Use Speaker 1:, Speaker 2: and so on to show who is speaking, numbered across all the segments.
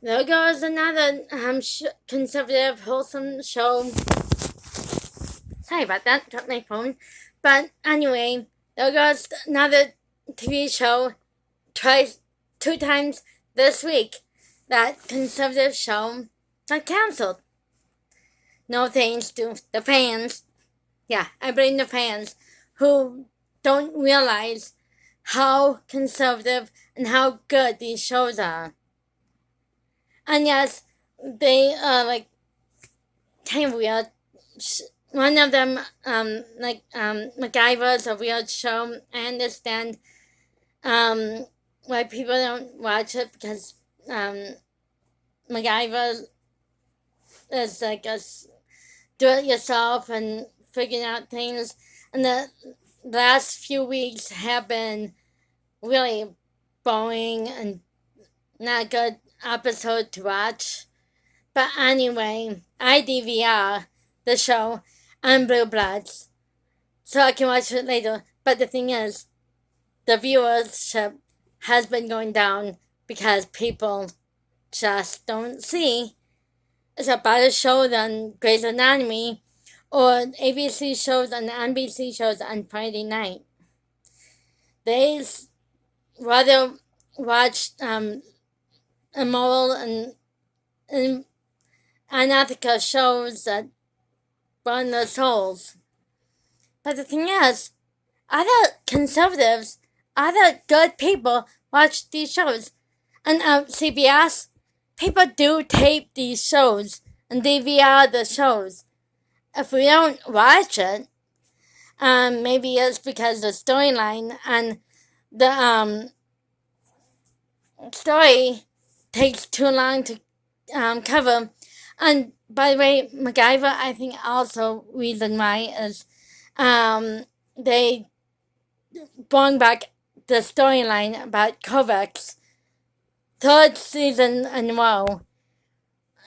Speaker 1: There goes another conservative, wholesome show. Sorry about that, dropped my phone. But anyway, there goes another TV show two times this week. That conservative show got cancelled. No thanks to the fans. Yeah, I blame the fans who don't realize how conservative and how good these shows are. And yes, they are like kind of weird. One of them, MacGyver is a weird show. I understand why people don't watch it because MacGyver is like a do-it-yourself and figuring out things. And the last few weeks have been really boring and not a good episode to watch. But anyway, I DVR the show on Blue Bloods so I can watch it later. But the thing is, the viewership has been going down because people just don't see it's a better show than Grey's Anatomy or ABC shows and NBC shows on Friday night. They rather watch immoral and unethical shows that burn their souls. But the thing is, other conservatives, other good people watch these shows. And CBS, people do tape these shows and DVR the shows. If we don't watch it, maybe it's because the storyline and the story takes too long to cover. And by the way, MacGyver, I think also reason why is they brought back the storyline about Kovacs. Third season in a row.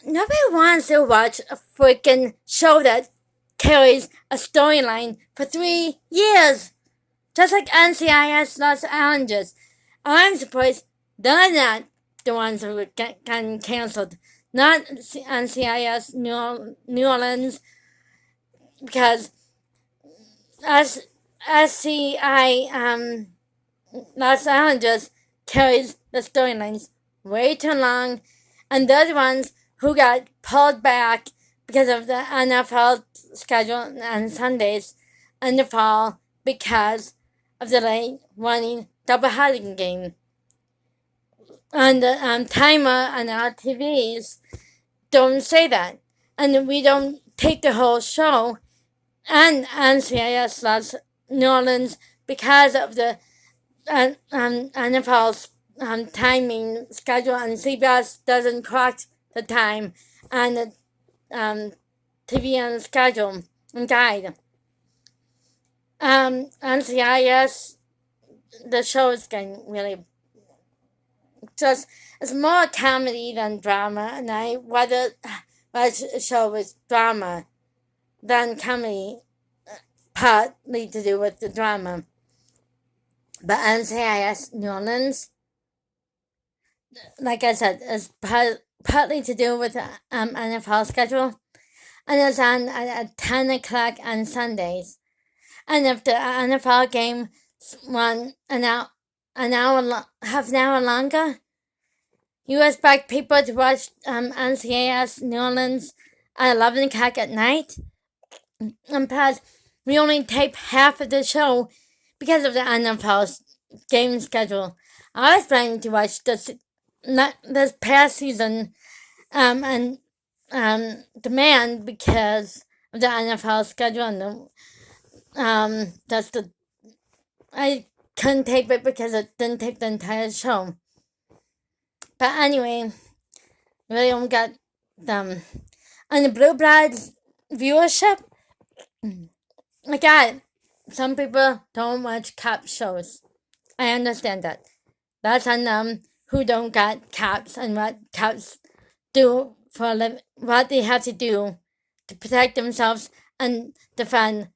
Speaker 1: Nobody wants to watch a freaking show that carries a storyline for 3 years. Just like NCIS Los Angeles. I'm surprised they're not the ones who get cancelled. Not NCIS New Orleans. Because SCI Los Angeles carries the storylines way too long, and they're the ones who got pulled back because of the NFL schedule on Sundays in the fall because of the late running doubleheading game. And the timer on our TVs don't say that, and we don't take the whole show and NCIS Los New Orleans because of the NFL's timing schedule, and CBS doesn't correct the time and the TV and schedule and guide. NCIS, the show is getting really it's more comedy than drama, and I rather watch a show with drama than comedy, partly to do with the drama. But NCIS New Orleans, like I said, is partly to do with the NFL schedule, and it's on at 10 o'clock on Sundays. And if the NFL game run half an hour longer, you expect people to watch NCIS New Orleans at 11 o'clock at night? And plus, we only tape half of the show because of the NFL game schedule. I was planning to watch this past season and demand because of the NFL schedule and I couldn't tape it because it didn't tape the entire show. But anyway, really only got them on the Blue Bloods viewership. My God, some people don't watch cop shows. I understand that. That's on them who don't got cops and what cops do for a living, what they have to do to protect themselves and defend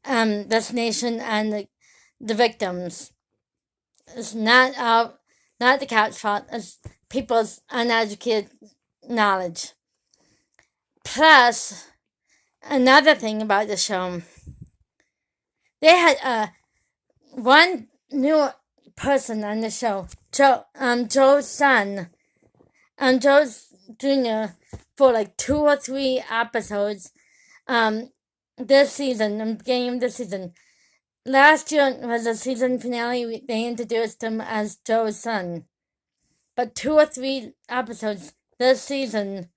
Speaker 1: this nation and the victims. It's not the cops' fault. It's people's uneducated knowledge. Plus, another thing about the show, they had one new person on the show, Joe's son, Joe's Jr. for like 2 or 3 episodes this season, the beginning of the season. Last year was the season finale. They introduced him as Joe's son. But 2 or 3 episodes this season.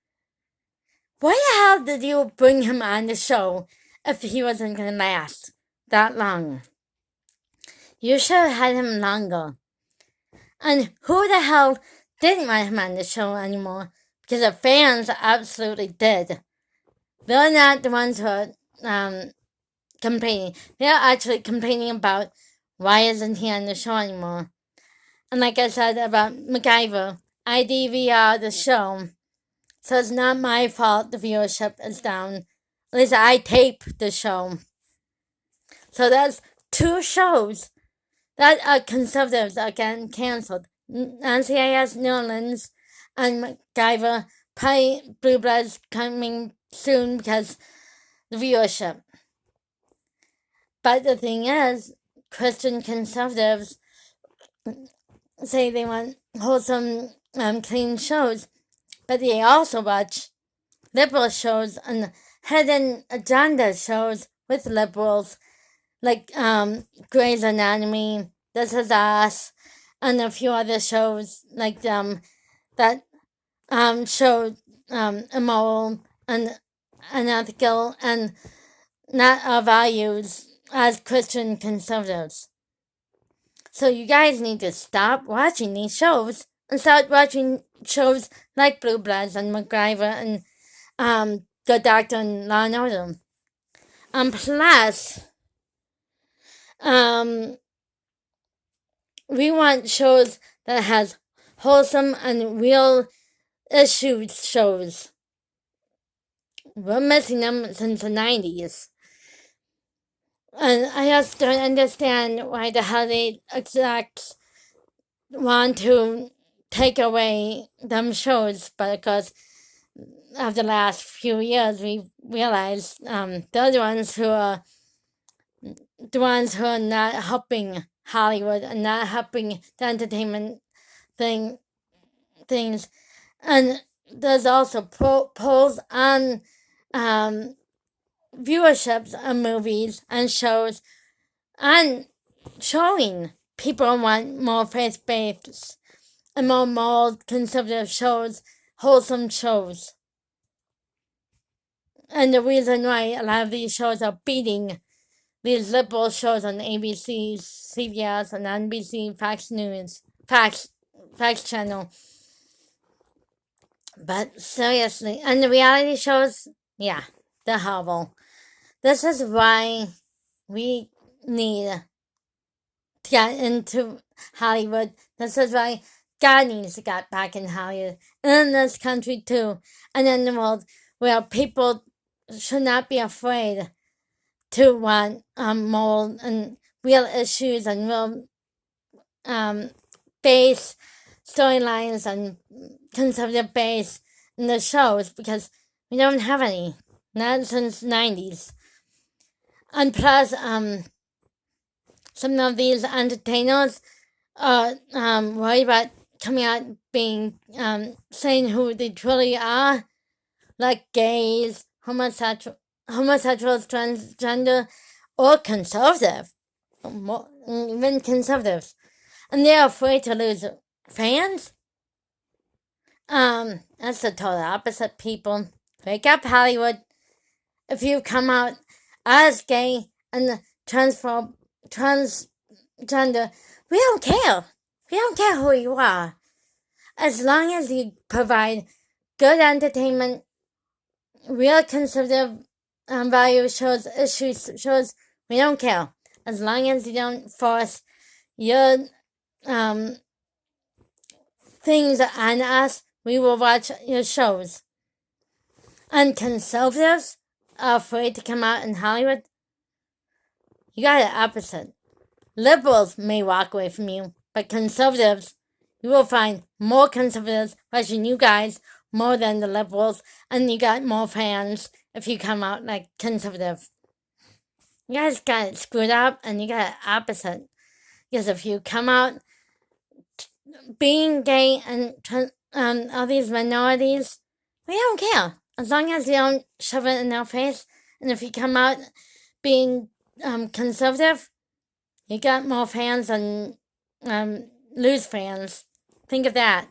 Speaker 1: Why the hell did you bring him on the show if he wasn't going to last that long? You should have had him longer. And who the hell didn't want him on the show anymore? Because the fans absolutely did. They're not the ones who are complaining. They're actually complaining about why isn't he on the show anymore. And like I said about MacGyver, I DVR the show, so it's not my fault the viewership is down. At least I tape the show. So there's 2 shows that are conservatives are getting cancelled. NCIS New Orleans and MacGyver. Probably Blue Bloods coming soon because the viewership. But the thing is, Christian conservatives say they want wholesome, clean shows, but they also watch liberal shows and hidden agenda shows with liberals, like Grey's Anatomy, This Is Us, and a few other shows like that show immoral and unethical and not our values as Christian conservatives. So you guys need to stop watching these shows and start watching shows like Blue Bloods and MacGyver and Good Doctor and Law and Order. Plus, we want shows that has wholesome and real issues shows. We're missing them since the 90s. And I just don't understand why the hell the execs want to take away them shows, but of course, after the last few years, we realized they're the ones who are not helping Hollywood and not helping the entertainment things. And there's also polls on viewerships of movies and shows and showing people want more faith-based and more moral conservative shows, wholesome shows. And the reason why a lot of these shows are beating these liberal shows on ABC, CBS, and NBC, Fox News, Fox Channel. But seriously, and the reality shows, yeah, they're horrible. This is why we need to get into Hollywood. This is why God needs to get back in Hollywood. And in this country too. And in the world where people should not be afraid to want moral and real issues and real base storylines and conservative base in the shows, because we don't have any. Not since the 90s. And plus, some of these entertainers are worried about coming out being, saying who they truly are, like gays, homosexuals, transgender, or conservative, even conservatives. And they're afraid to lose fans. That's the total opposite, people. Wake up, Hollywood. If you come out as gay and transgender, we don't care. We don't care who you are. As long as you provide good entertainment, real conservative value shows, issues shows, we don't care. As long as you don't force your things on us, we will watch your shows. And conservatives are afraid to come out in Hollywood. You got it opposite. Liberals may walk away from you, but conservatives, you will find more conservatives, especially you guys, more than the liberals, and you got more fans if you come out like conservative. You guys got it screwed up, and you got it opposite. Because if you come out being gay and all these minorities, we don't care. As long as you don't shove it in their face. And if you come out being conservative, you got more fans and lose fans. Think of that.